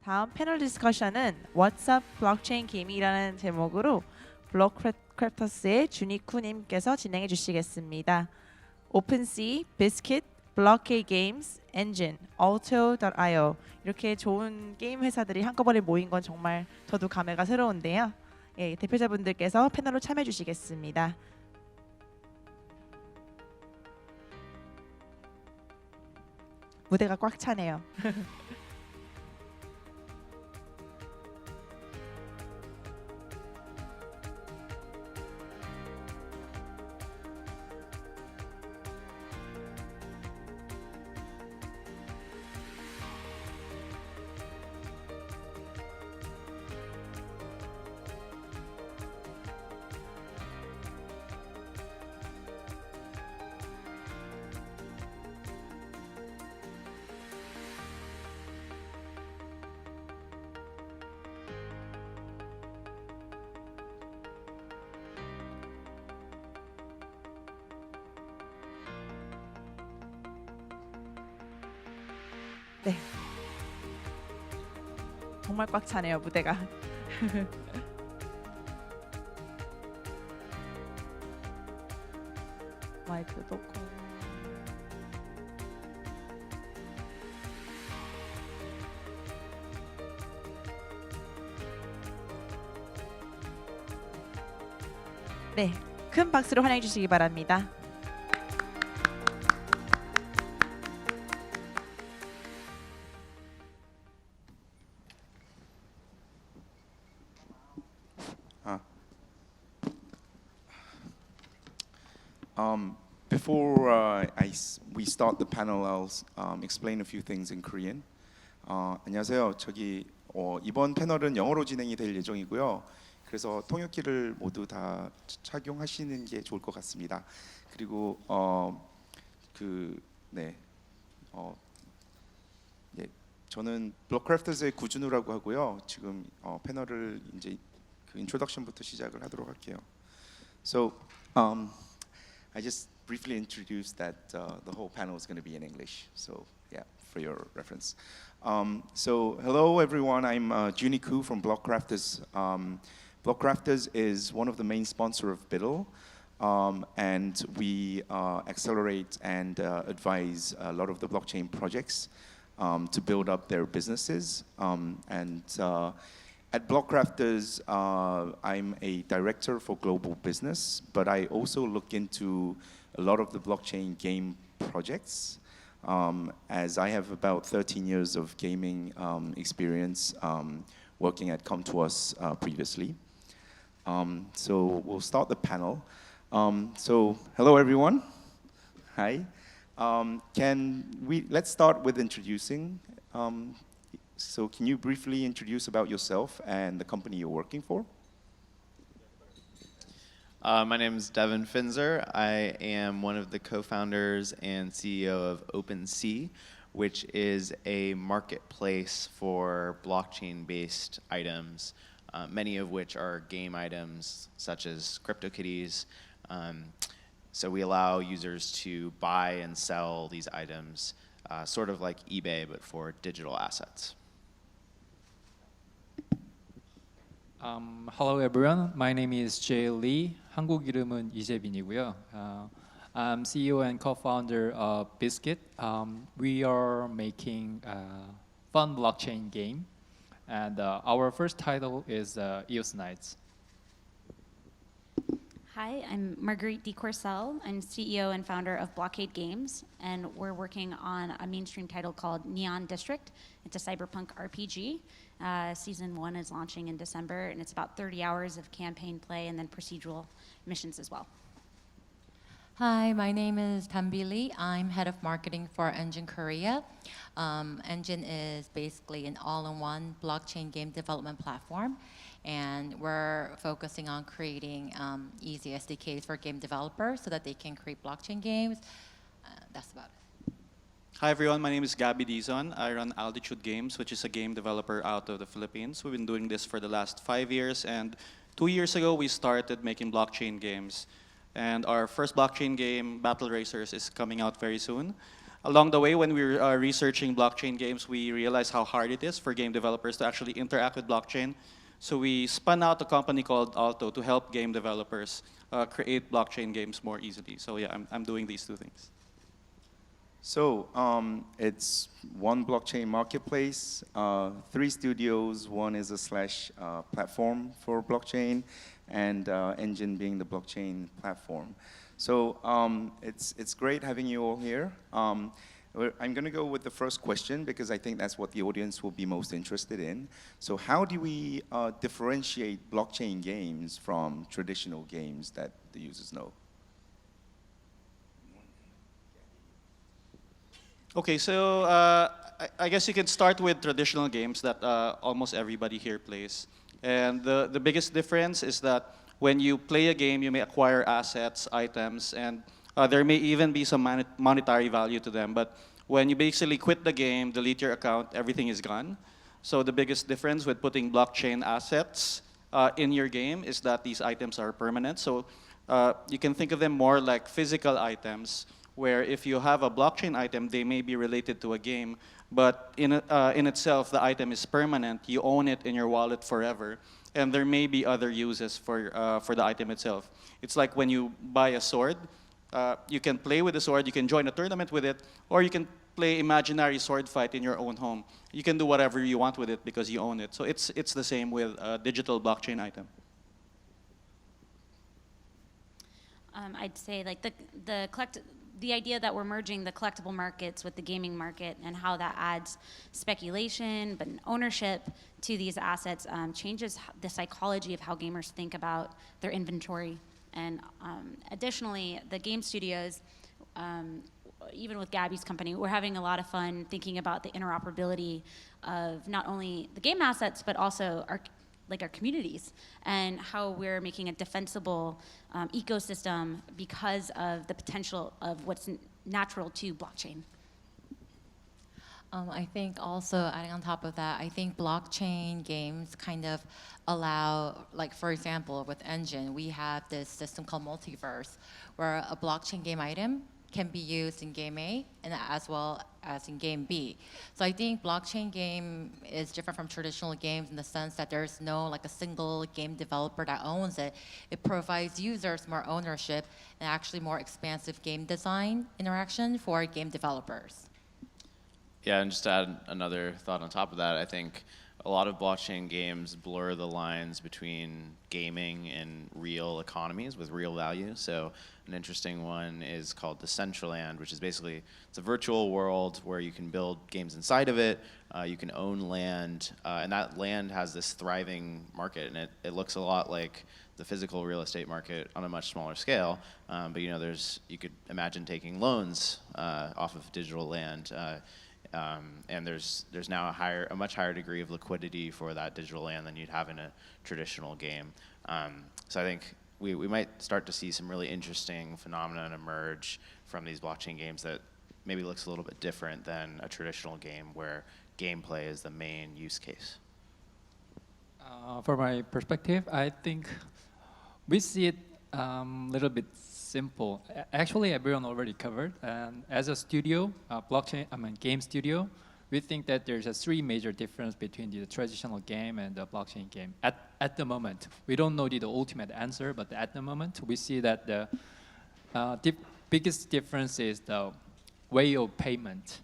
다음 패널 디스커션은 What's Up 블록체인 게임이라는 제목으로 크랩터스의 주니쿠님께서 진행해 주시겠습니다. OpenSea, Biscuit, Blockade Games, Enjin, Auto.io 이렇게 좋은 게임 회사들이 한꺼번에 모인 건 정말 저도 감회가 새로운데요. 예, 대표자분들께서 패널로 참여해 주시겠습니다. 무대가 꽉 차네요. 네, 정말 꽉 차네요 무대가. 마이크 놓고. 네, 큰 박수로 환영해 주시기 바랍니다. Before we start the panel, I'll explain a few things in Korean. 안녕하세요. 이번 패널은 영어로 진행이 될 예정이고요. 그래서 통역기를 모두 다 착용하시는 게 좋을 것 같습니다. 그리고 저는 블록크래프터즈의 구준우라고 하고요. 지금 패널을 이제 인트로덕션부터 시작을 하도록 할게요. So I just briefly introduced that the whole panel is going to be in English. So yeah, for your reference. So hello everyone, I'm Joony from Blockcrafters. Blockcrafters is one of the main sponsors of BUIDL, and we accelerate and advise a lot of the blockchain projects to build up their businesses. At Blockcrafters, I'm a director for global business, but I also look into a lot of the blockchain game projects, as I have about 13 years of gaming experience working at Come To Us previously. So we'll start the panel. So hello everyone. Hi. Let's start with introducing. So can you briefly introduce about yourself and the company you're working for? My name is Devin Finzer. I am one of the co-founders and CEO of OpenSea, which is a marketplace for blockchain-based items, many of which are game items, such as CryptoKitties. So we allow users to buy and sell these items, sort of like eBay, but for digital assets. Hello everyone, my name is Jay Lee. 한국 이름은 이재빈이고요. I'm CEO and co-founder of Biscuit. We are making a fun blockchain game, and our first title is EOS Knights. Hi, I'm Marguerite deCourcelle. I'm CEO and founder of Blockade Games, and we're working on a mainstream title called Neon District. It's a cyberpunk RPG. Season 1 is launching in December, and it's about 30 hours of campaign play and then procedural missions as well. Hi, my name is Danbee Lee. I'm head of marketing for Enjin Korea. Enjin is basically an all-in-one blockchain game development platform, and we're focusing on creating easy SDKs for game developers so that they can create blockchain games. That's about it. Hi everyone, my name is Gabby, Dizon. I run Altitude Games, which is a game developer out of the Philippines. We've been doing this for the last 5 years, and 2 years ago we started making blockchain games. And our first blockchain game, Battle Racers, is coming out very soon. along the way, when we were researching blockchain games, we realized how hard it is for game developers to actually interact with blockchain. So we spun out a company called Alto to help game developers create blockchain games more easily. So yeah, I'm doing these two things. So it's one blockchain marketplace, 3 studios. One is a slash platform for blockchain, and Enjin being the blockchain platform. So it's great having you all here. I'm going to go with the first question because I think that's what the audience will be most interested in. So how do we differentiate blockchain games from traditional games that the users know? Okay, so I guess you can start with traditional games that almost everybody here plays. And the biggest difference is that when you play a game, you may acquire assets, items, and there may even be some monetary value to them. But when you basically quit the game, delete your account, everything is gone. So the biggest difference with putting blockchain assets in your game is that these items are permanent. So you can think of them more like physical items, where if you have a blockchain item, they may be related to a game, but in itself, the item is permanent. You own it in your wallet forever, and there may be other uses for the item itself. It's like when you buy a sword, you can play with the sword, you can join a tournament with it, or you can play imaginary sword fight in your own home. You can do whatever you want with it because you own it. So it's the same with a digital blockchain item. I'd say like the idea that we're merging the collectible markets with the gaming market and how that adds speculation but ownership to these assets changes the psychology of how gamers think about their inventory. And additionally, the game studios, even with Gabby's company, we're having a lot of fun thinking about the interoperability of not only the game assets but also our communities and how we're making a defensible ecosystem because of the potential of what's natural to blockchain. I think also adding on top of that, I think blockchain games kind of allow, like for example, with Enjin, we have this system called Multiverse, where a blockchain game item can be used in game A and as well as in game B. So I think blockchain game is different from traditional games in the sense that there's no like a single game developer that owns it. It provides users more ownership and actually more expansive game design interaction for game developers. Yeah, and just to add another thought on top of that, I think a lot of blockchain games blur the lines between gaming and real economies with real value. So an interesting one is called Decentraland, which is basically, it's a virtual world where you can build games inside of it, you can own land, and that land has this thriving market, and it looks a lot like the physical real estate market on a much smaller scale. But you know, you could imagine taking loans off of digital land, and there's now a much higher degree of liquidity for that digital land than you'd have in a traditional game. So I think we might start to see some really interesting phenomena emerge from these blockchain games that maybe looks a little bit different than a traditional game where gameplay is the main use case. From my perspective, I think we see it a little bit simple. Actually, everyone already covered. And as a studio, game studio, we think that there's a 3 major difference between the traditional game and the blockchain game. At the moment, we don't know the ultimate answer, but at the moment, we see that the biggest difference is the way of payment.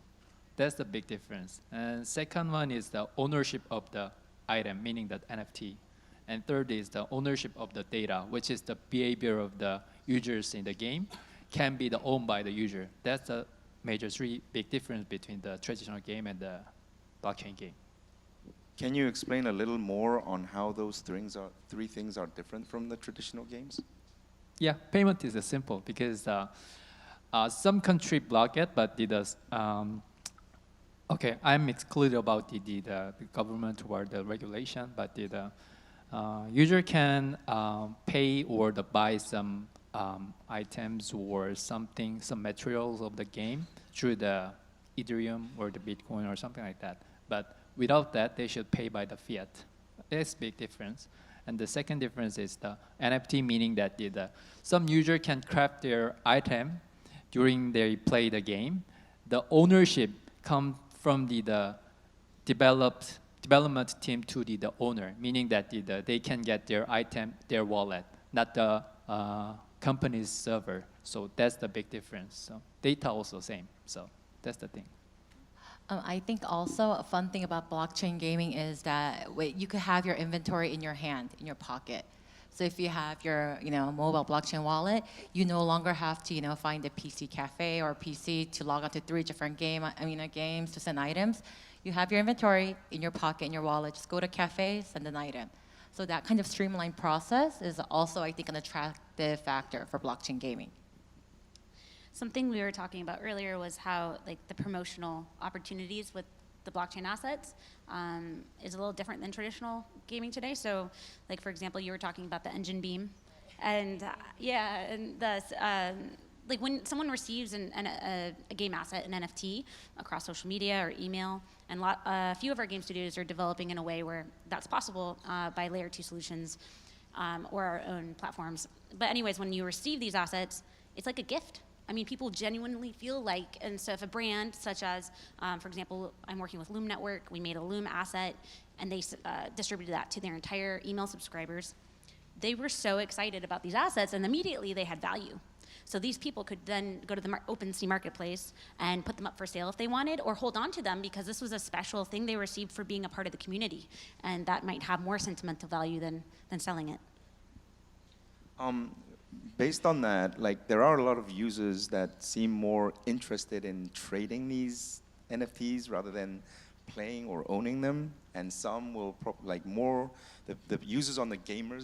That's the big difference. And second one is the ownership of the item, meaning that NFT. And third is the ownership of the data, which is the behavior of the users in the game, can be owned by the user. That's the major 3 big difference between the traditional game and the blockchain game. Can you explain a little more on how those 3 things are different from the traditional games? Yeah, payment is simple because some country block it, but okay, I'm excluded about the government or the regulation, but the user can pay or buy some items or some materials of the game through the Ethereum or the Bitcoin or something like that. But without that, they should pay by the fiat. It's a big difference. And the second difference is the NFT, meaning that some user can craft their item during they play the game. the ownership come from the development team to the owner, meaning that they can get their item, their wallet, not the company's server. So that's the big difference. So data also same. So that's the thing. I think also a fun thing about blockchain gaming is that you could have your inventory in your hand, in your pocket. So if you have your mobile blockchain wallet, you no longer have to find a PC cafe or PC to log on to 3 different games to send items. You have your inventory in your pocket, in your wallet. Just go to a cafe, send an item. So that kind of streamlined process is also, I think, an attractive factor for blockchain gaming. Something we were talking about earlier was how the promotional opportunities with the blockchain assets is a little different than traditional gaming today. So, for example, you were talking about the Enjin beam, and when someone receives a game asset, an NFT, across social media or email, and a few of our game studios are developing in a way where that's possible by layer 2 solutions or our own platforms. But anyways, when you receive these assets, it's like a gift. I mean, people genuinely feel and so if a brand such as, for example, I'm working with Loom Network, we made a Loom asset, and they distributed that to their entire email subscribers. They were so excited about these assets, and immediately they had value. So these people could then go to the OpenSea marketplace and put them up for sale if they wanted, or hold on to them because this was a special thing they received for being a part of the community, and that might have more sentimental value than selling it. Based on that, there are a lot of users that seem more interested in trading these NFTs rather than playing or owning them, and some will the users on the gamer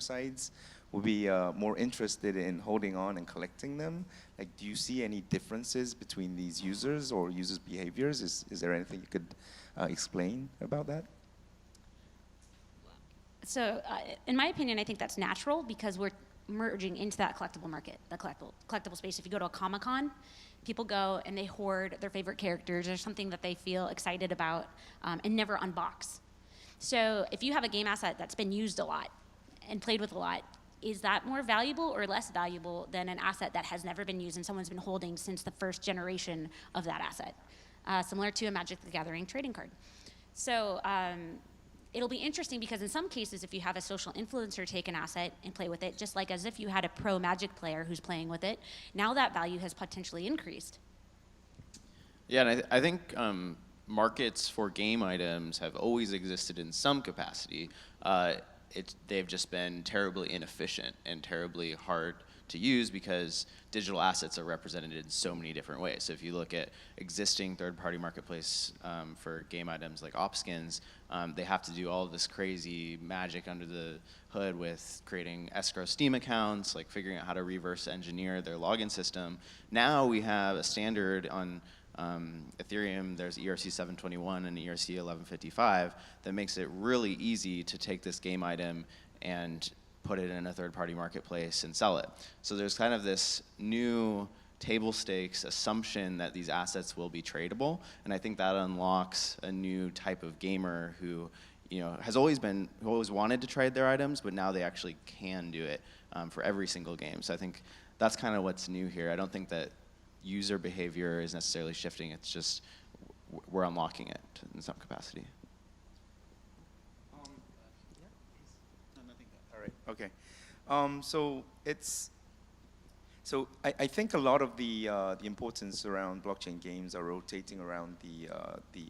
sides will be more interested in holding on and collecting them. Do you see any differences between these users or users' behaviors? Is there anything you could explain about that? So, in my opinion, I think that's natural because we're merging into that collectible market, the collectible space. If you go to a Comic-Con, people go and they hoard their favorite characters or something that they feel excited about and never unbox. So if you have a game asset that's been used a lot and played with a lot, is that more valuable or less valuable than an asset that has never been used and someone's been holding since the first generation of that asset? Similar to a Magic the Gathering trading card. So it'll be interesting because in some cases, if you have a social influencer take an asset and play with it, just like as if you had a pro Magic player who's playing with it, now that value has potentially increased. Yeah, and I think markets for game items have always existed in some capacity. They've just been terribly inefficient and terribly hard to use because digital assets are represented in so many different ways. So if you look at existing third-party marketplace for game items like OpSkins, they have to do all of this crazy magic under the hood with creating escrow Steam accounts, figuring out how to reverse engineer their login system. Now we have a standard on Ethereum. There's ERC 721 and ERC 1155 that makes it really easy to take this game item and put it in a third-party marketplace and sell it. So there's kind of this new table stakes assumption that these assets will be tradable, and I think that unlocks a new type of gamer who has always wanted to trade their items, but now they actually can do it for every single game. So I think that's kind of what's new here. I don't think that user behavior is necessarily shifting. It's just we're unlocking it in some capacity. Okay, so I think a lot of the importance around blockchain games are rotating around the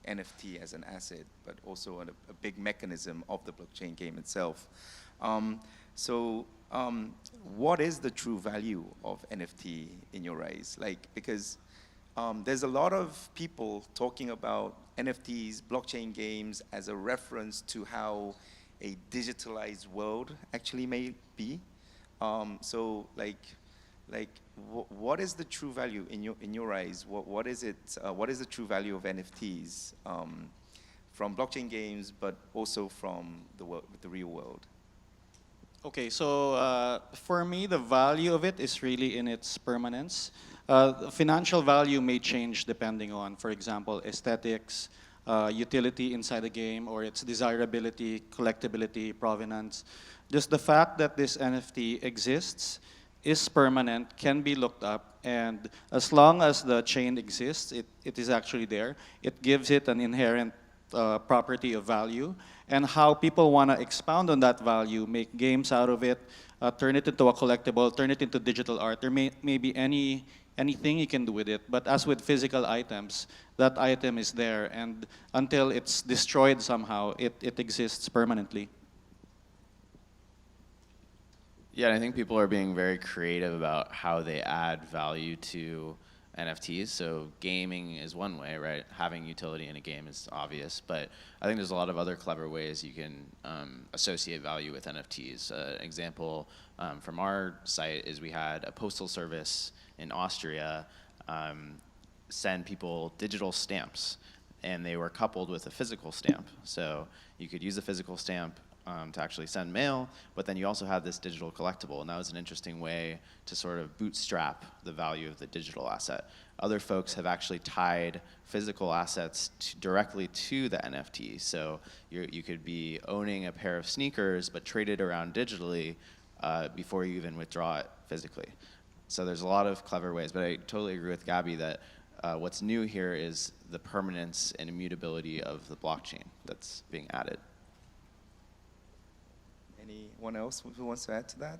NFT as an asset, but also a big mechanism of the blockchain game itself. What is the true value of NFT in your eyes? Because there's a lot of people talking about NFTs, blockchain games as a reference to how a digitalized world actually may be. What is the true value in your eyes? What is it? What is the true value of NFTs from blockchain games, but also from the real world? Okay, so for me, the value of it is really in its permanence. The financial value may change depending on, for example, aesthetics, utility inside the game, or its desirability, collectability, provenance. Just the fact that this NFT exists is permanent, can be looked up, and as long as the chain exists, it is actually there. It gives it an inherent property of value, and how people want to expound on that value, make games out of it, turn it into a collectible, turn it into digital art. There may be anything you can do with it, but as with physical items, that item is there, and until it's destroyed somehow, it exists permanently. Yeah, and I think people are being very creative about how they add value to NFTs. So gaming is one way, right? Having utility in a game is obvious, but I think there's a lot of other clever ways you can associate value with NFTs. An example from our site is we had a postal service in Austria send people digital stamps, and they were coupled with a physical stamp. So you could use a physical stamp to actually send mail, but then you also have this digital collectible, and that was an interesting way to sort of bootstrap the value of the digital asset. Other folks have actually tied physical assets directly to the NFT, so you could be owning a pair of sneakers, but trade it around digitally before you even withdraw it physically. So there's a lot of clever ways, but I totally agree with Gabby that what's new here is the permanence and immutability of the blockchain that's being added. Anyone else who wants to add to that?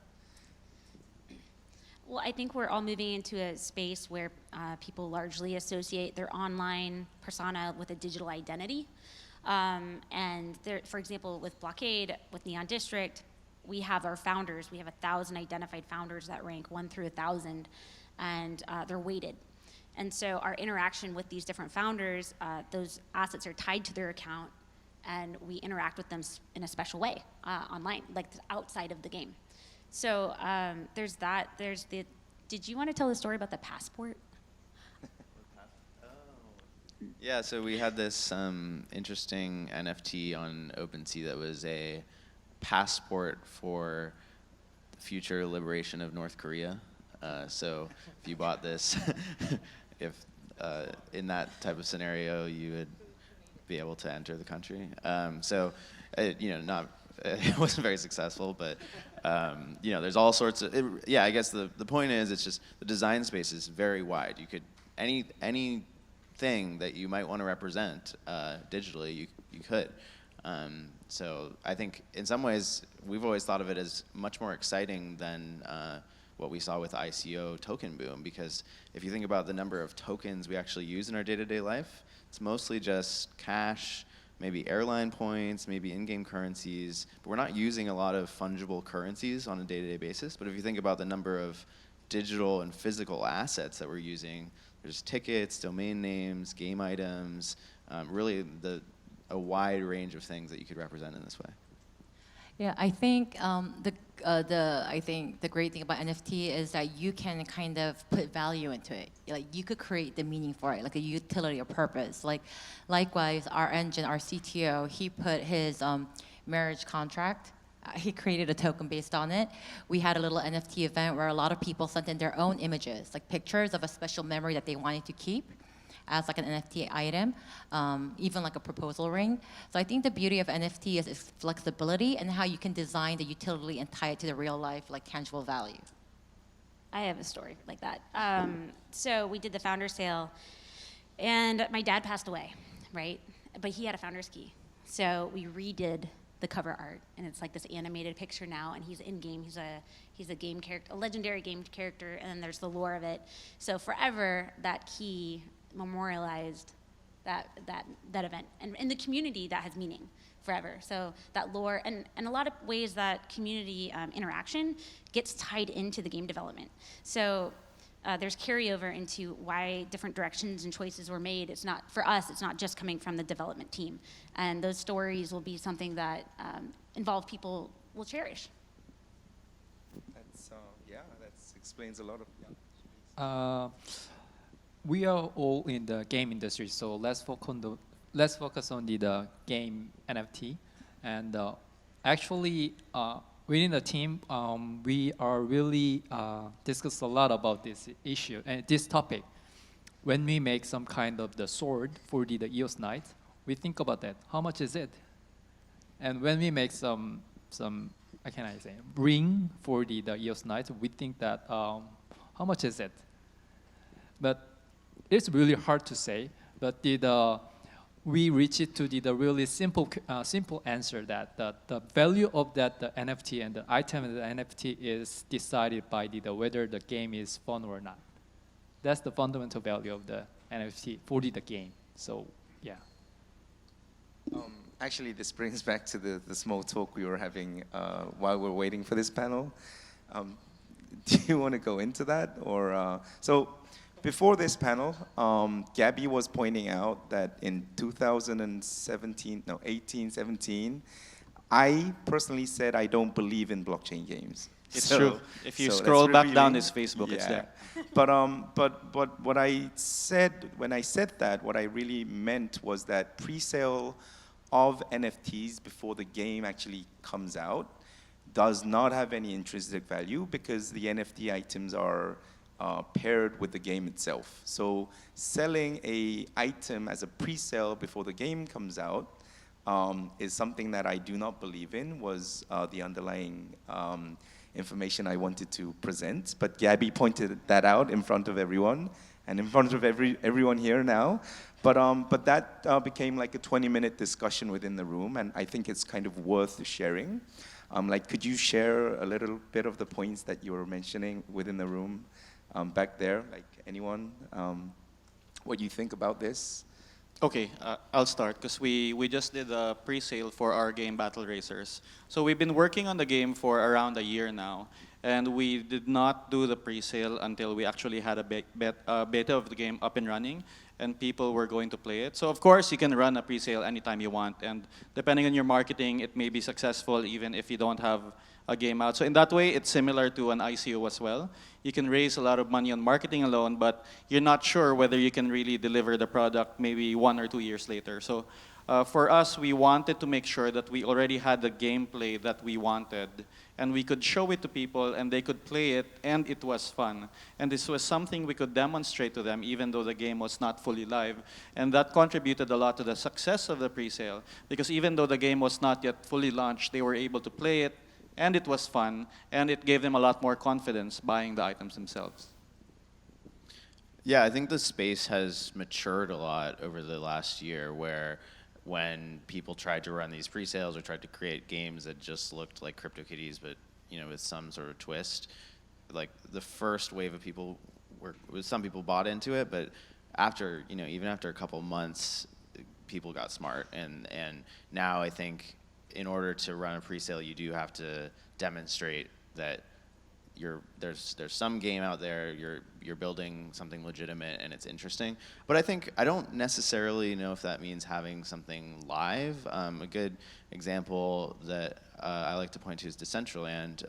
Well, I think we're all moving into a space where people largely associate their online persona with a digital identity. And there, for example, with Blockade, with Neon District, we have our founders. We have 1,000 identified founders that rank 1 through 1,000, and they're weighted. And so our interaction with these different founders, those assets are tied to their account, and we interact with them in a special way online, like outside of the game. So there's that. There's the. Did you want to tell the story about the passport? Yeah, so we had this interesting NFT on OpenSea that was a passport for the future liberation of North Korea. So if you bought this, if in that type of scenario, you would be able to enter the country. So, it wasn't very successful, but there's all sorts of. I guess the point is, it's just the design space is very wide. You could anything that you might want to represent digitally, you could. So I think in some ways we've always thought of it as much more exciting than what we saw with ICO token boom, because if you think about the number of tokens we actually use in our day-to-day life, it's mostly just cash, maybe airline points, maybe in-game currencies, but we're not using a lot of fungible currencies on a day-to-day basis. But if you think about the number of digital and physical assets that we're using, there's tickets, domain names, game items, really a wide range of things that you could represent in this way. Yeah, I think the great thing about NFT is that you can kind of put value into it. Like you could create the meaning for it, like a utility or purpose. Like likewise, our Enjin, our CTO, he put his marriage contract. He created a token based on it. We had a little NFT event where a lot of people sent in their own images, like pictures of a special memory that they wanted to keep as like an NFT item, even like a proposal ring. So I think the beauty of NFT is its flexibility and how you can design the utility and tie it to the real life, like tangible value. I have a story like that. So we did the founder sale, and my dad passed away, right? But he had a founder's key. So we redid the cover art, and it's like this animated picture now, and he's in game. He's a game character, a legendary game character, and then there's the lore of it. So forever, that key memorialized that event, and in the community that has meaning forever. So that lore and a lot of ways that community interaction gets tied into the game development. So there's carryover into why different directions and choices were made. It's not, for us, it's not just coming from the development team, and those stories will be something that involved people will cherish. That's that explains a lot of. We are all in the game industry, so let's focus on the game NFT. And actually, within the team, we are really discuss a lot about this issue and this topic. When we make some kind of the sword for the EOS Knight, we think about that. How much is it? And when we make some how can I say, ring for the EOS Knight, we think that how much is it? But it's really hard to say. But we reach it to the really simple answer that the value of that NFT and the item of the NFT is decided by whether the game is fun or not. That's the fundamental value of the NFT for the game. So yeah. Actually, this brings back to the small talk we were having while we're waiting for this panel. Do you want to go into that? Or so before this panel, Gabby was pointing out that in 18, 17, I personally said I don't believe in blockchain games. It's So- true. If you so scroll that's back down revealing. his Facebook, it's there. But what I said when I said that, what I really meant was that pre-sale of NFTs before the game actually comes out does not have any intrinsic value because the NFT items are paired with the game itself. So selling a item as a pre-sale before the game comes out is something that I do not believe in, was the underlying information I wanted to present. But Gabby pointed that out in front of everyone and in front of everyone here now. But that became like a 20-minute discussion within the room, and I think it's kind of worth sharing. Like, could you share a little bit of the points that you were mentioning within the room back there? Like, anyone? What do you think about this? Okay, I'll start because we just did a pre-sale for our game Battle Racers. So we've been working on the game for around a year now, and we did not do the pre-sale until we actually had a beta of the game up and running, and people were going to play it. So of course you can run a pre-sale anytime you want, and depending on your marketing, it may be successful even if you don't have a game out. So in that way, it's similar to an ICO as well. You can raise a lot of money on marketing alone, but you're not sure whether you can really deliver the product maybe 1 or 2 years later. So for us, we wanted to make sure that we already had the gameplay that we wanted, and we could show it to people, and they could play it, and it was fun. And this was something we could demonstrate to them, even though the game was not fully live. And that contributed a lot to the success of the pre-sale, because even though the game was not yet fully launched, they were able to play it, and it was fun, and it gave them a lot more confidence buying the items themselves. Yeah, I think the space has matured a lot over the last year, where when people tried to run these pre-sales or tried to create games that just looked like CryptoKitties, but with some sort of twist, like the first wave of people some people bought into it, but after even after a couple months, people got smart, and now I think in order to run a pre-sale, you do have to demonstrate that there's some game out there, you're building something legitimate and it's interesting. But I don't necessarily know if that means having something live. A good example that I like to point to is Decentraland.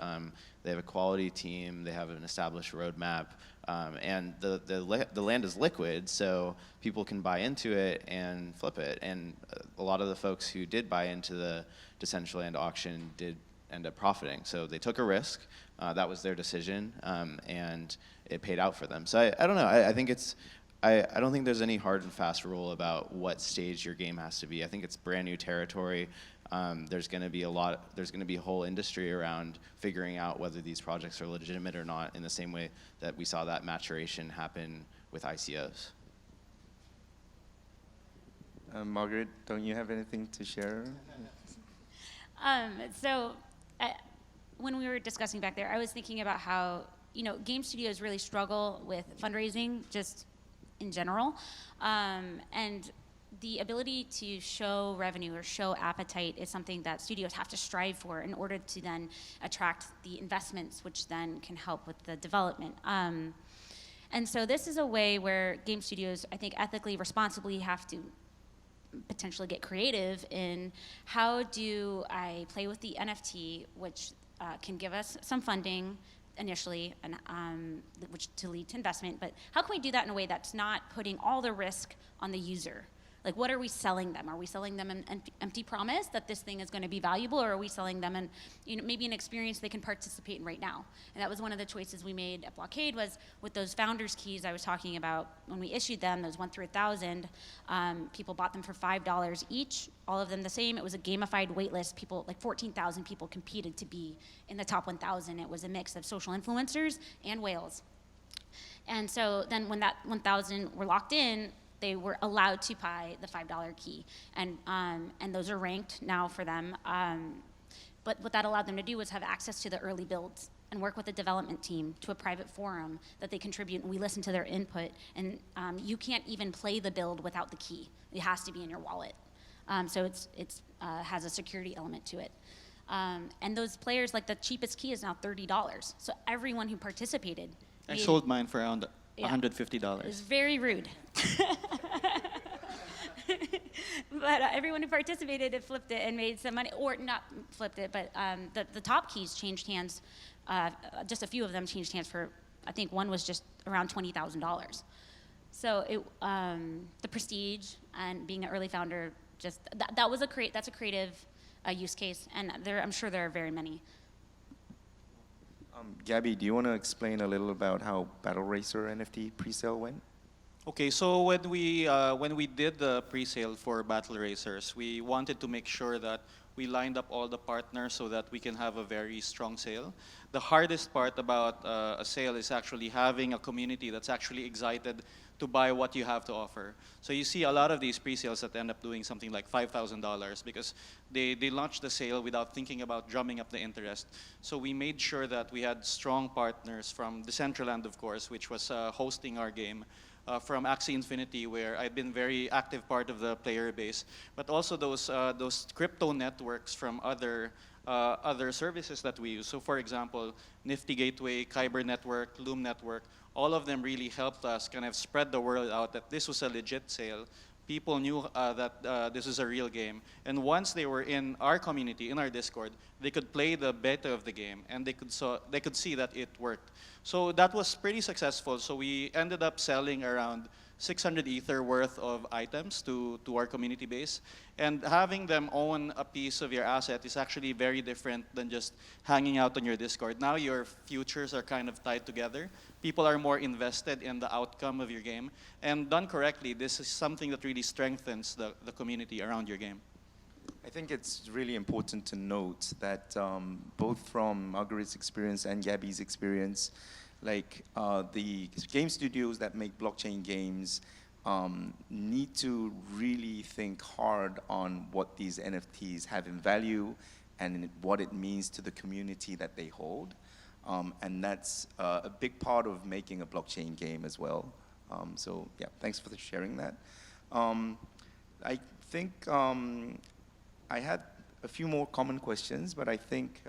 They have a quality team, they have an established roadmap, and the land is liquid, so people can buy into it and flip it. And a lot of the folks who did buy into the Decentraland auction did end up profiting. So they took a risk. That was their decision, and it paid out for them. So I don't know. I think I don't think there's any hard and fast rule about what stage your game has to be. I think it's brand new territory. There's going to be a whole industry around figuring out whether these projects are legitimate or not, in the same way that we saw that maturation happen with ICOs. Margaret, don't you have anything to share? When we were discussing back there, I was thinking about how game studios really struggle with fundraising just in general, and the ability to show revenue or show appetite is something that studios have to strive for in order to then attract the investments, which then can help with the development. And so this is a way where game studios, I think, ethically, responsibly have to potentially get creative in how do I play with the NFT, which can give us some funding initially, and which to lead to investment, but how can we do that in a way that's not putting all the risk on the user, Like, what are we selling them? Are we selling them an empty promise that this thing is going to be valuable, or are we selling them an, maybe an experience they can participate in right now? And that was one of the choices we made at Blockade, was with those founders keys I was talking about. When we issued them, those 1 through 1,000, people bought them for $5 each, all of them the same. It was a gamified waitlist. People, like 14,000 people competed to be in the top 1,000. It was a mix of social influencers and whales. And so then when that 1,000 were locked in, they were allowed to buy the $5 key. And those are ranked now for them. But what that allowed them to do was have access to the early builds and work with the development team to a private forum that they contribute, and we listen to their input. And you can't even play the build without the key. It has to be in your wallet. So it has a security element to it. And those players, like the cheapest key is now $30. So everyone who participated. I sold mine for around $150. It was very rude. But everyone who participated had flipped it and made some money, or not flipped it, but the top keys changed hands. Just a few of them changed hands for, I think one was just around $20,000. So the prestige and being an early founder, just that's a creative use case, and I'm sure there are very many. Gabby, do you want to explain a little about how Battle Racer NFT pre-sale went? Okay, so when we did the pre-sale for Battle Racers, we wanted to make sure that we lined up all the partners so that we can have a very strong sale. The hardest part about a sale is actually having a community that's actually excited to buy what you have to offer. So you see a lot of these pre-sales that end up doing something like $5,000 because they launched the sale without thinking about drumming up the interest. So we made sure that we had strong partners from Decentraland, of course, which was hosting our game, from Axie Infinity, where I've been very active part of the player base, but also those crypto networks from other services that we use. So for example, Nifty Gateway, Kyber Network, Loom Network, all of them really helped us kind of spread the word out that this was a legit sale. People knew that this is a real game. And once they were in our community, in our Discord, they could play the beta of the game, and they could see that it worked. So that was pretty successful. So we ended up selling around 600 Ether worth of items to our community base. And having them own a piece of your asset is actually very different than just hanging out on your Discord. Now your futures are kind of tied together. People are more invested in the outcome of your game. And done correctly, this is something that really strengthens the community around your game. I think it's really important to note that both from Marguerite's experience and Gabby's experience, like the game studios that make blockchain games need to really think hard on what these NFTs have in value and what it means to the community that they hold. And that's a big part of making a blockchain game as well. So yeah, thanks for sharing that. I think I had a few more common questions, but I think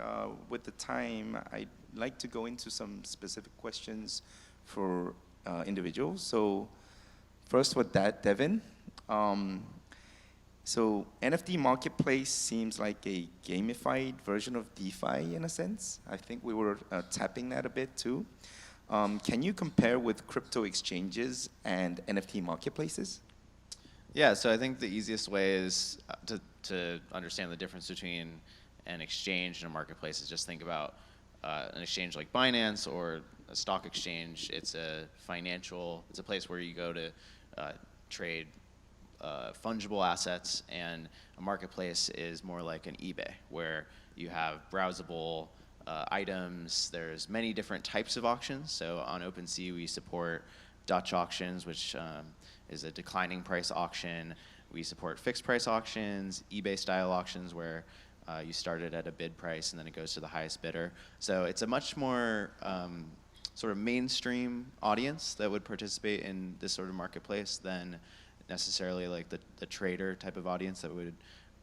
with the time, I'd like to go into some specific questions for individuals. So first with that, Devin. So NFT marketplace seems like a gamified version of DeFi in a sense. I think we were tapping that a bit too. Can you compare with crypto exchanges and NFT marketplaces? Yeah, so I think the easiest way is to understand the difference between an exchange and a marketplace is just think about an exchange like Binance or a stock exchange. It's a place where you go to trade fungible assets, and a marketplace is more like an eBay where you have browsable items. There's many different types of auctions. So on OpenSea we support Dutch auctions, which is a declining price auction. We support fixed price auctions, eBay style auctions where you start it at a bid price and then it goes to the highest bidder. So it's a much more sort of mainstream audience that would participate in this sort of marketplace than necessarily like the trader type of audience that would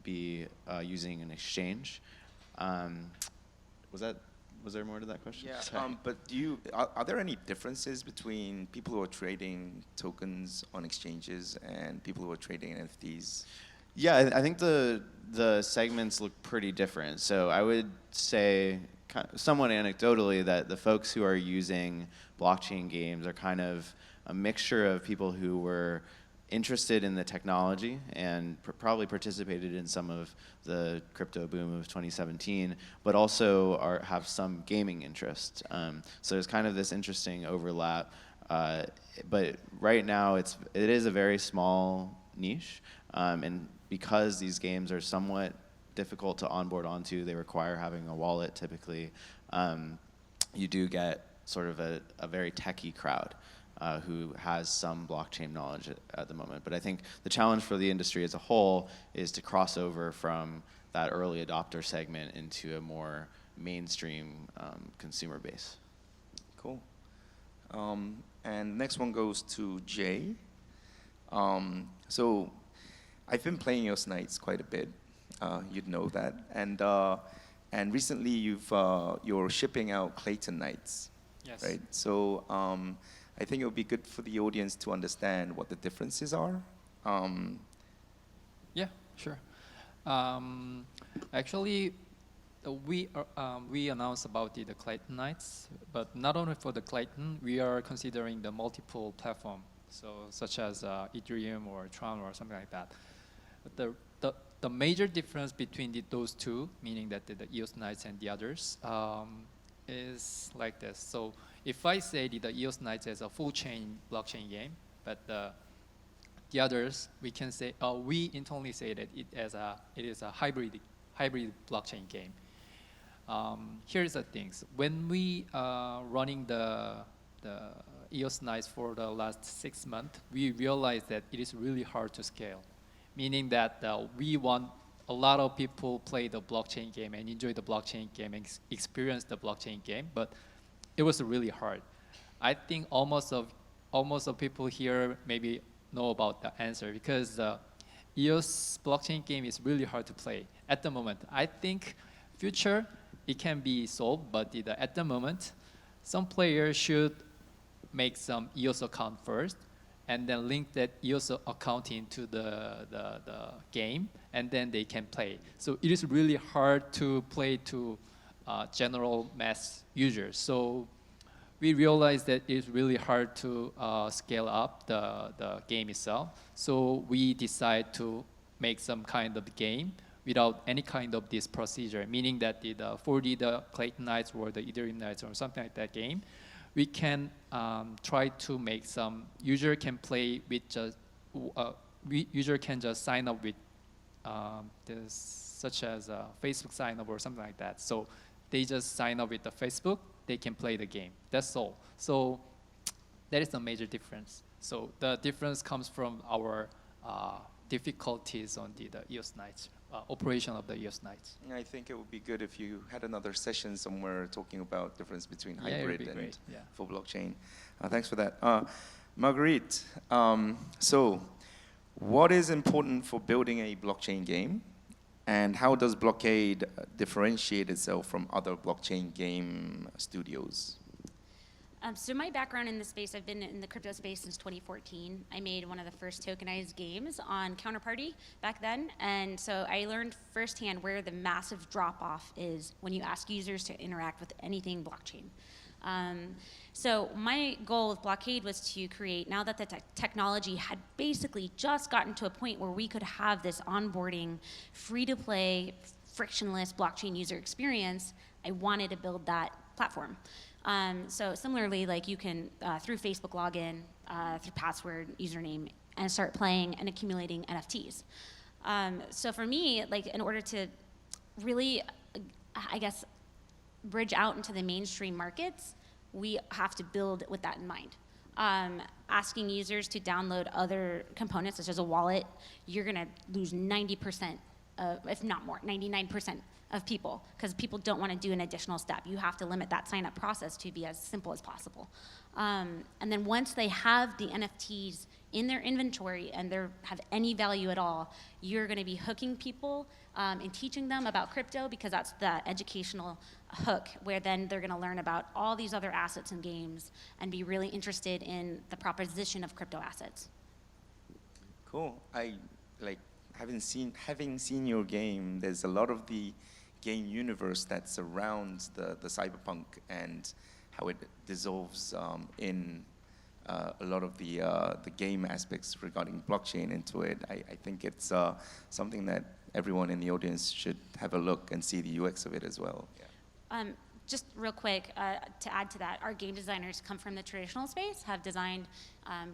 be using an exchange. Was there more to that question? Yeah, but are there any differences between people who are trading tokens on exchanges and people who are trading NFTs? Yeah, I think the segments look pretty different. So I would say, somewhat anecdotally, that the folks who are using blockchain games are kind of a mixture of people who were interested in the technology and probably participated in some of the crypto boom of 2017, but also have some gaming interest. So there's kind of this interesting overlap. But right now, it is a very small niche, and because these games are somewhat difficult to onboard onto, they require having a wallet typically, you do get sort of a very techie crowd who has some blockchain knowledge at the moment. But I think the challenge for the industry as a whole is to cross over from that early adopter segment into a more mainstream consumer base. Cool. And next one goes to Jay. So I've been playing your Nights quite a bit. You'd know that. And recently you're shipping out Clayton Nights. Yes. Right. So I think it would be good for the audience to understand what the differences are. Yeah, sure. Actually, we announced about the Clayton Nights, but not only for the Clayton, we are considering the multiple platform, so such as Ethereum or Tron or something like that. But the major difference between those two, meaning that the EOS Nights and the others, is like this. So if I say the EOS Nights is a full chain blockchain game, but the others, we can say, we internally say that it is a hybrid blockchain game. Here's the things. When we running the EOS Nights for the last 6 months, we realized that it is really hard to scale, meaning that we want a lot of people play the blockchain game and enjoy the blockchain game and experience the blockchain game, but it was really hard. I think almost of people here maybe know about the answer, because the EOS blockchain game is really hard to play at the moment. I think future it can be solved, but at the moment, some players should make some EOS account first, and then link that EOS account into the game, and then they can play. So it is really hard to play to general mass users. So we realized that it's really hard to scale up the game itself. So we decide to make some kind of game without any kind of this procedure, meaning that for the Clayton Nights or the Ethereum Nights or something like that game, we can try to make some user can play with just user can just sign up with such as Facebook sign up or something like that. So they just sign up with the Facebook, they can play the game. That's all. So that is the major difference. So the difference comes from our difficulties on the EOS Nights, operation of the EOS Nights. I think it would be good if you had another session somewhere talking about difference between Yeah, hybrid it'd be and great. Yeah. full blockchain. Thanks for that. Marguerite, so what is important for building a blockchain game, and how does Blockade differentiate itself from other blockchain game studios? So my background in the space, I've been in the crypto space since 2014. I made one of the first tokenized games on Counterparty back then. And so I learned firsthand where the massive drop-off is when you ask users to interact with anything blockchain. So my goal with Blockade was to create, now that the technology had basically just gotten to a point where we could have this onboarding, free-to-play, frictionless blockchain user experience, I wanted to build that platform. So similarly, like you can, through Facebook login, through password, username, and start playing and accumulating NFTs. So for me, like in order to really, I guess, bridge out into the mainstream markets, we have to build with that in mind. Asking users to download other components, such as a wallet, you're gonna lose 90%, if not more, 99% of people, because people don't want to do an additional step. You have to limit that sign-up process to be as simple as possible. And then once they have the NFTs in their inventory and they have any value at all, you're going to be hooking people and teaching them about crypto, because that's the educational hook, where then they're going to learn about all these other assets and games and be really interested in the proposition of crypto assets. Cool. I like having seen your game. There's a lot of the game universe that surrounds the cyberpunk and how it dissolves in a lot of the game aspects regarding blockchain into it. I think it's something that everyone in the audience should have a look and see the UX of it as well. Yeah. Just real quick, to add to that, our game designers come from the traditional space, have designed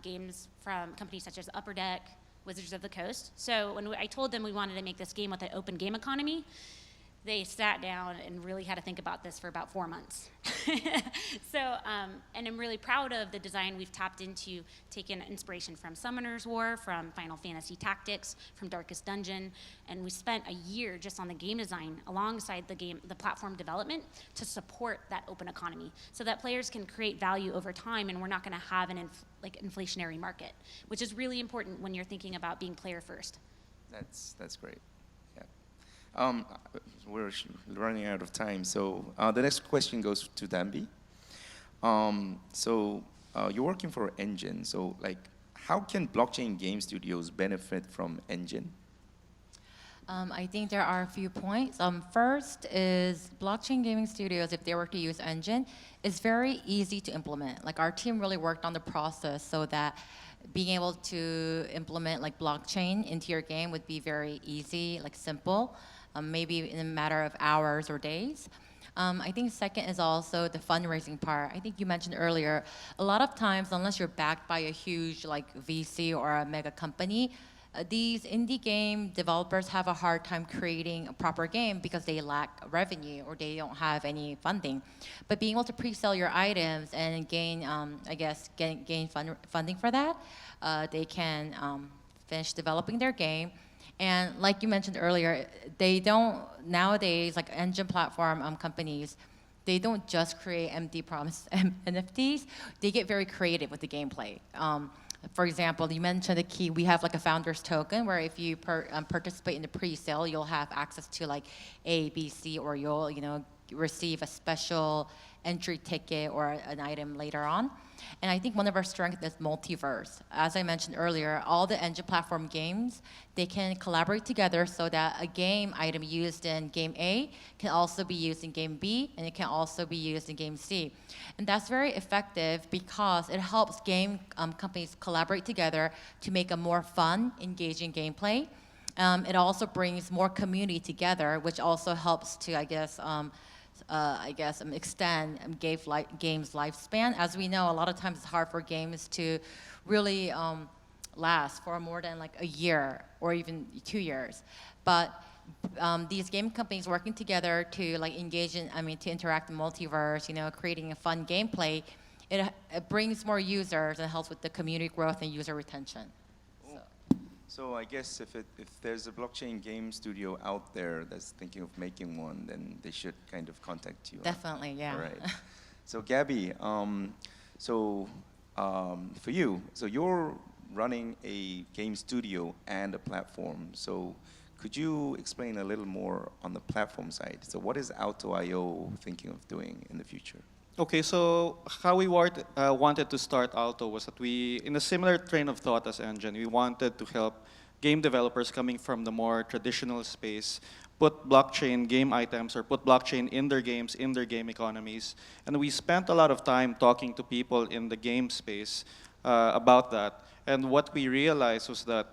games from companies such as Upper Deck, Wizards of the Coast. So when I told them we wanted to make this game with an open game economy, they sat down and really had to think about this for about 4 months. So, and I'm really proud of the design we've tapped into, taken inspiration from Summoner's War, from Final Fantasy Tactics, from Darkest Dungeon, and we spent a year just on the game design alongside the platform development to support that open economy, so that players can create value over time, and we're not going to have an inflationary market, which is really important when you're thinking about being player first. That's great. We're running out of time, so the next question goes to Danbee. You're working for Enjin, so how can blockchain game studios benefit from Enjin? I think there are a few points. First is blockchain gaming studios, if they were to use Enjin, it's very easy to implement. Like our team really worked on the process so that being able to implement blockchain into your game would be very easy, simple. Maybe in a matter of hours or days. I think second is also the fundraising part. I think you mentioned earlier, a lot of times, unless you're backed by a huge VC or a mega company, these indie game developers have a hard time creating a proper game because they lack revenue or they don't have any funding. But being able to pre-sell your items and gain, gain funding for that, they can finish developing their game. And like you mentioned earlier, they don't, nowadays, Enjin platform companies, they don't just create empty promise NFTs, they get very creative with the gameplay. For example, you mentioned the key, we have a founder's token where if you participate in the pre-sale, you'll have access to A, B, C, or you'll receive a special entry ticket or an item later on. And I think one of our strengths is multiverse. As I mentioned earlier, all the Enjin platform games, they can collaborate together so that a game item used in game A can also be used in game B, and it can also be used in game C. And that's very effective because it helps game companies collaborate together to make a more fun, engaging gameplay. It also brings more community together, which also helps to, extend games' lifespan. As we know, a lot of times it's hard for games to really last for more than a year or even 2 years. But these game companies working together to engage in, to interact in multiverse, creating a fun gameplay, it brings more users and helps with the community growth and user retention. So I guess if there's a blockchain game studio out there that's thinking of making one, then they should kind of contact you. Definitely, yeah. All right. So Gabby, for you, so you're running a game studio and a platform. So could you explain a little more on the platform side? So what is Alto.io thinking of doing in the future? Okay, so how we wanted to start Alto was that we, in a similar train of thought as Enjin, we wanted to help game developers coming from the more traditional space put blockchain game items or put blockchain in their games, in their game economies. And we spent a lot of time talking to people in the game space about that. And what we realized was that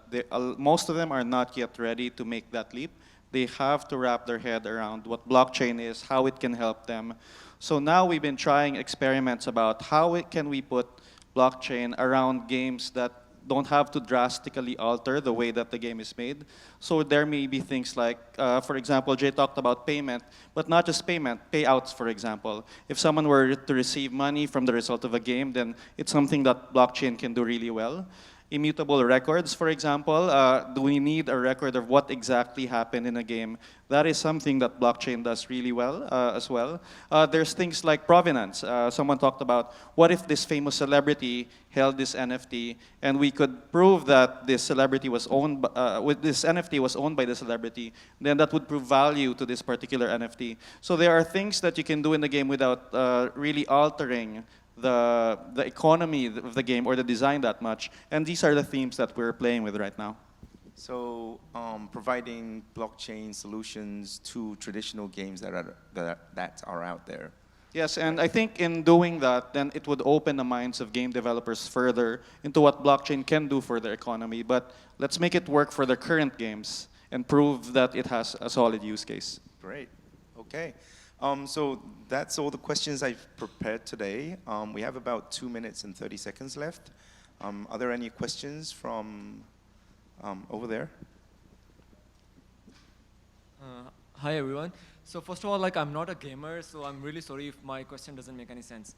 most of them are not yet ready to make that leap. They have to wrap their head around what blockchain is, how it can help them. So now we've been trying experiments about how can we put blockchain around games that don't have to drastically alter the way that the game is made. So there may be things like, for example, Jay talked about payment, but not just payment, payouts, for example. If someone were to receive money from the result of a game, then it's something that blockchain can do really well. Immutable records, for example, do we need a record of what exactly happened in a game? That is something that blockchain does really well as well. There's things like provenance. Someone talked about, what if this famous celebrity held this NFT and we could prove that this celebrity was owned, this NFT was owned by the celebrity, then that would prove value to this particular NFT. So there are things that you can do in the game without really altering the economy of the game or the design that much. And these are the themes that we're playing with right now. So providing blockchain solutions to traditional games that are out there. Yes, and I think in doing that, then it would open the minds of game developers further into what blockchain can do for their economy. But let's make it work for the current games and prove that it has a solid use case. Great. Okay. So that's all the questions I've prepared today. We have about 2 minutes and 30 seconds left. Are there any questions from over there? Hi everyone. So first of all, like I'm not a gamer, so I'm really sorry if my question doesn't make any sense.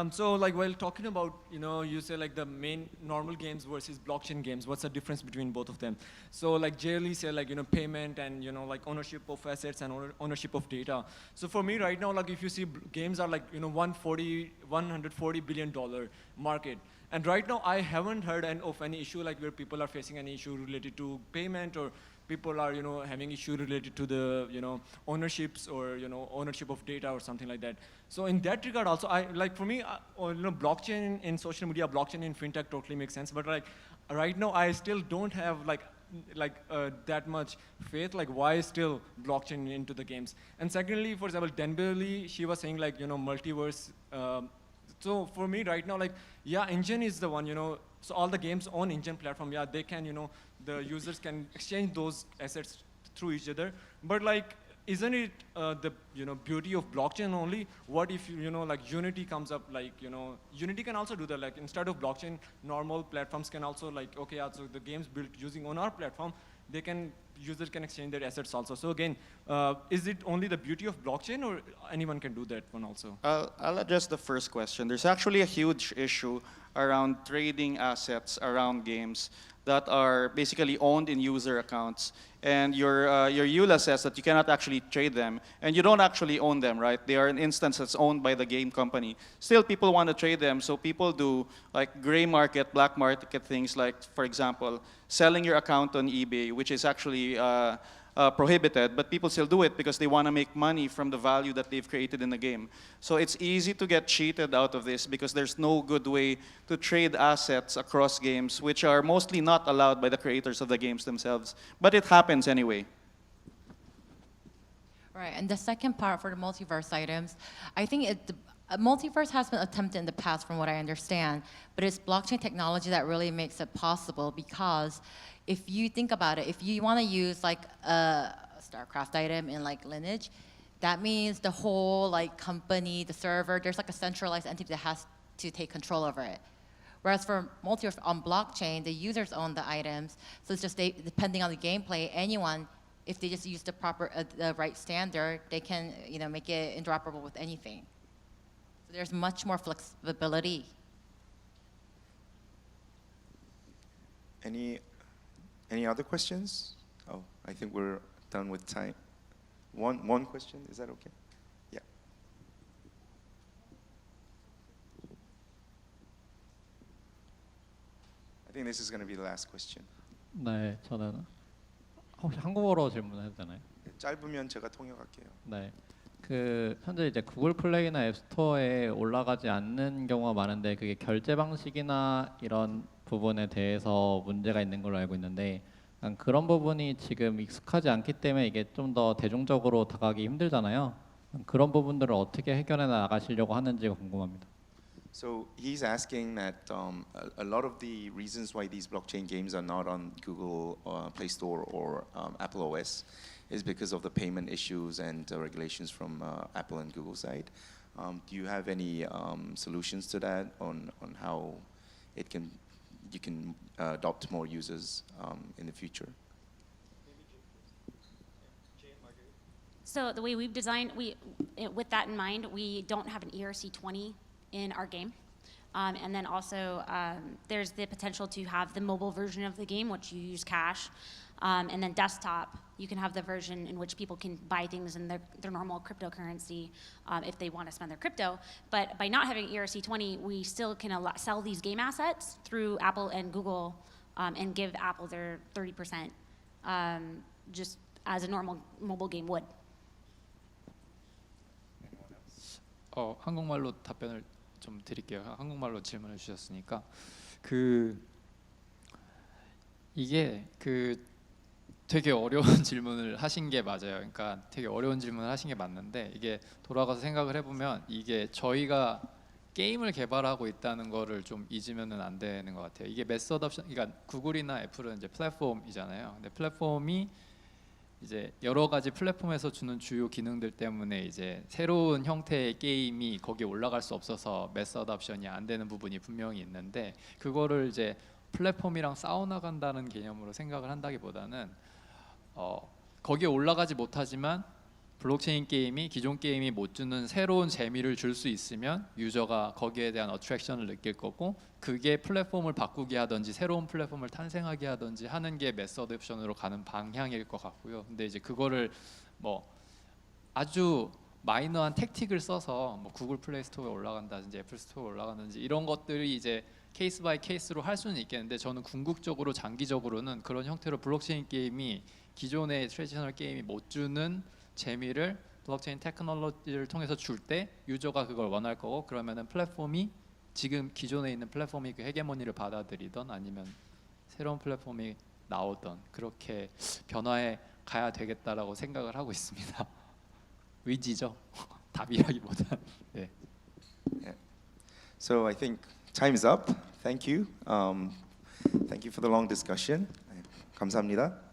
So like while talking about, you say like the main normal games versus blockchain games, what's the difference between both of them? So like Jay said, like, payment and, like ownership of assets and ownership of data. So for me right now, like if you see games are like, $140 billion market. And right now I haven't heard of any issue like where people are facing any issue related to payment or people are, having issue related to the, ownerships or, ownership of data or something like that. So in that regard also, for me, blockchain in social media, blockchain in fintech totally makes sense. But like right now, I still don't have that much faith. Like why still blockchain into the games? And secondly, for example, Danbee, she was saying like, multiverse. So for me right now, like, yeah, Enjin is the one, so all the games on Enjin platform, yeah, they can, the users can exchange those assets through each other. But like, isn't it the beauty of blockchain only? What if like Unity comes up, like Unity can also do that. Like instead of blockchain, normal platforms can also like, okay, so the games built using on our platform, users can exchange their assets also. So again, is it only the beauty of blockchain or anyone can do that one also? I'll address the first question. There's actually a huge issue around trading assets around games that are basically owned in user accounts. And your EULA says that you cannot actually trade them, and you don't actually own them, right? They are an instance that's owned by the game company. Still, people want to trade them, so people do like gray market, black market things like, for example, selling your account on eBay, which is actually prohibited, but people still do it because they want to make money from the value that they've created in the game. So it's easy to get cheated out of this because there's no good way to trade assets across games, which are mostly not allowed by the creators of the games themselves. But it happens anyway. Right, and the second part for the multiverse items, I think multiverse has been attempted in the past from what I understand, but it's blockchain technology that really makes it possible because if you think about it, if you want to use like a StarCraft item in like Lineage, that means the whole like company, the server, there's like a centralized entity that has to take control over it. Whereas for multiverse on blockchain, the users own the items, so it's just depending on the gameplay, anyone, if they just use the proper, the right standard, they can make it interoperable with anything. So there's much more flexibility. Any other questions? Oh, I think we're done with time. One question, is that okay? Yeah. I think this is going to be the last question. 네, 저는 혹시 한국어로 질문해도 되나요? 짧으면 제가 통역할게요. 네. 현재 이제 구글 플레이나 앱 스토어에 올라가지 않는 경우가 많은데 그게 결제 방식이나 이런 부분에 대해서 문제가 있는 걸로 알고 있는데 그런 부분이 지금 익숙하지 않기 때문에 이게 좀 더 대중적으로 다가가기 힘들잖아요. 그런 부분들을 어떻게 해결해 나가시려고 하는지가 궁금합니다. So he's asking that a lot of the reasons why these blockchain games are not on Google Play Store or Apple OS is because of the payment issues and regulations from Apple and Google side. Do you have any solutions to that on how you can adopt more users in the future? So the way we've designed, with that in mind, we don't have an ERC20 in our game. And then also there's the potential to have the mobile version of the game, which you use cash. And then desktop, you can have the version in which people can buy things in their normal cryptocurrency if they want to spend their crypto. But by not having ERC20, we still can sell these game assets through Apple and Google and give Apple their 30% just as a normal mobile game would. 한국말로 답변을 좀 드릴게요. 한국말로 질문을 주셨으니까 이게 되게 어려운 질문을 하신 게 맞아요. 그러니까 되게 어려운 질문을 하신 게 맞는데 이게 돌아가서 생각을 해보면 이게 저희가 게임을 개발하고 있다는 거를 좀 잊으면은 안 되는 것 같아요. 이게 메서드 옵션, 그러니까 구글이나 애플은 이제 플랫폼이잖아요. 근데 플랫폼이 이제 여러 가지 플랫폼에서 주는 주요 기능들 때문에 이제 새로운 형태의 게임이 거기에 올라갈 수 없어서 메서드 옵션이 안 되는 부분이 분명히 있는데 그거를 이제 플랫폼이랑 싸워나간다는 개념으로 생각을 한다기보다는 거기에 올라가지 못하지만 블록체인 게임이 기존 게임이 못 주는 새로운 재미를 줄 수 있으면 유저가 거기에 대한 어트랙션을 느낄 거고 그게 플랫폼을 바꾸게 하든지 새로운 플랫폼을 탄생하게 하든지 하는 게 메서드 옵션으로 가는 방향일 것 같고요. 근데 이제 그거를 뭐 아주 마이너한 택틱을 써서 뭐 구글 플레이 스토어에 올라간다든지 애플 스토어에 올라가든지 이런 것들이 이제 케이스 바이 케이스로 할 수는 있겠는데 저는 궁극적으로 장기적으로는 그런 형태로 블록체인 게임이 기존의 트레디셔널 게임이 못 주는 재미를 블록체인 테크놀로지를 통해서 줄 때 유저가 그걸 원할 거고 그러면은 플랫폼이 지금 기존에 있는 플랫폼이 그 헤게모니를 받아들이던 아니면 새로운 플랫폼이 나오던 그렇게 변화해 가야 되겠다라고 생각을 하고 있습니다. 의지죠. 답이라기보다. 네. Yeah. So I think time is up. Thank you. Thank you for the long discussion. 감사합니다.